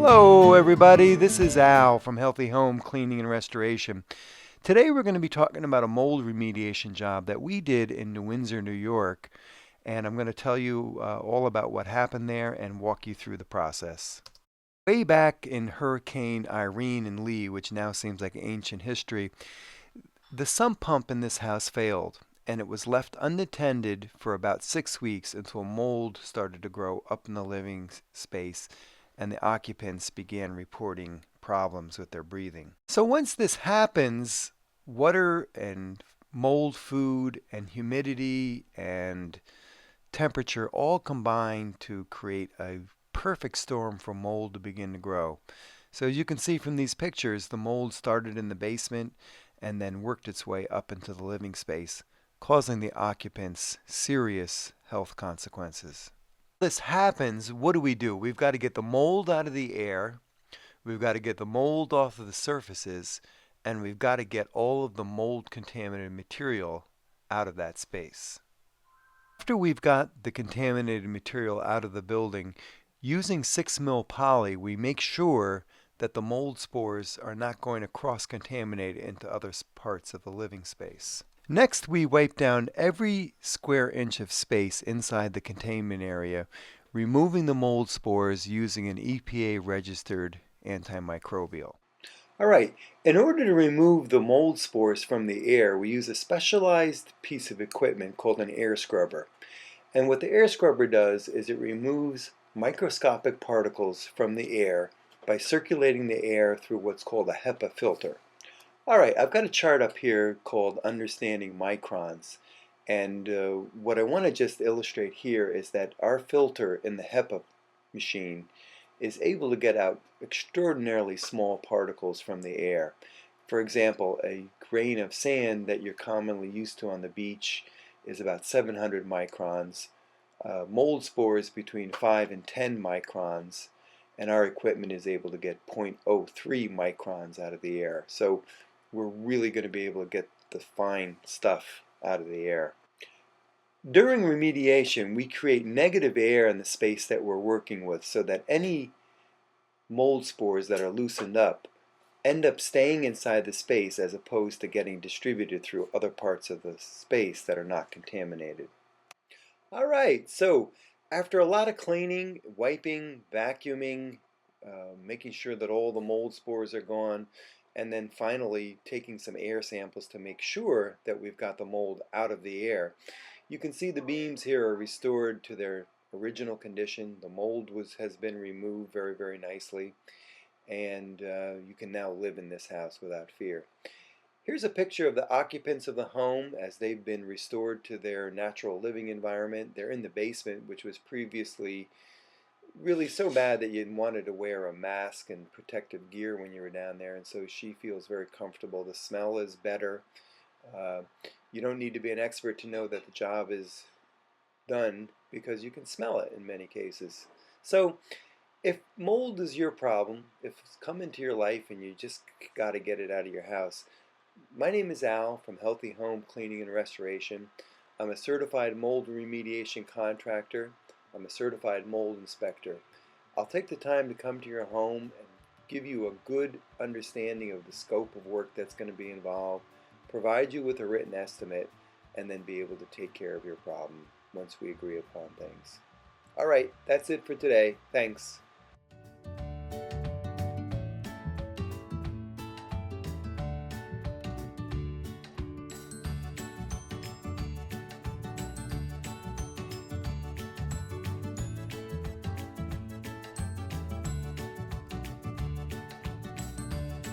Hello everybody, this is Al from Healthy Home Cleaning and Restoration. Today we're going to be talking about a mold remediation job that we did in New Windsor, New York, and I'm going to tell you all about what happened there and walk you through the process. Way back in Hurricane Irene and Lee, which now seems like ancient history, the sump pump in this house failed, and it was left unattended for about 6 weeks until mold started to grow up in the living space and the occupants began reporting problems with their breathing. So once this happens, water and mold food and humidity and temperature all combine to create a perfect storm for mold to begin to grow. So as you can see from these pictures, the mold started in the basement and then worked its way up into the living space, causing the occupants serious health consequences. This happens, what do? We've got to get the mold out of the air, we've got to get the mold off of the surfaces, and we've got to get all of the mold contaminated material out of that space. After we've got the contaminated material out of the building, using 6 mil poly, we make sure that the mold spores are not going to cross-contaminate into other parts of the living space. Next, we wipe down every square inch of space inside the containment area, removing the mold spores using an EPA-registered antimicrobial. All right, in order to remove the mold spores from the air, we use a specialized piece of equipment called an air scrubber. And what the air scrubber does is it removes microscopic particles from the air by circulating the air through what's called a HEPA filter. All right, I've got a chart up here called Understanding Microns. And what I want to just illustrate here is that our filter in the HEPA machine is able to get out extraordinarily small particles from the air. For example, a grain of sand that you're commonly used to on the beach is about 700 microns. Mold spores between 5 and 10 microns. And our equipment is able to get 0.03 microns out of the air. So we're really going to be able to get the fine stuff out of the air. During remediation, we create negative air in the space that we're working with so that any mold spores that are loosened up end up staying inside the space as opposed to getting distributed through other parts of the space that are not contaminated. All right, so after a lot of cleaning, wiping, vacuuming, making sure that all the mold spores are gone, and then finally taking some air samples to make sure that we've got the mold out of the air. You can see the beams here are restored to their original condition. The mold has been removed very, very nicely, and you can now live in this house without fear. Here's a picture of the occupants of the home as they've been restored to their natural living environment. They're in the basement, which was previously really so bad that you wanted to wear a mask and protective gear when you were down there, and so she feels very comfortable. The smell is better. You don't need to be an expert to know that the job is done because you can smell it in many cases. So if mold is your problem, if it's come into your life and you just got to get it out of your house, my name is Al from Healthy Home Cleaning and Restoration. I'm a certified mold remediation contractor. I'm a certified mold inspector. I'll take the time to come to your home and give you a good understanding of the scope of work that's going to be involved, provide you with a written estimate, and then be able to take care of your problem once we agree upon things. All right, that's it for today. Thanks.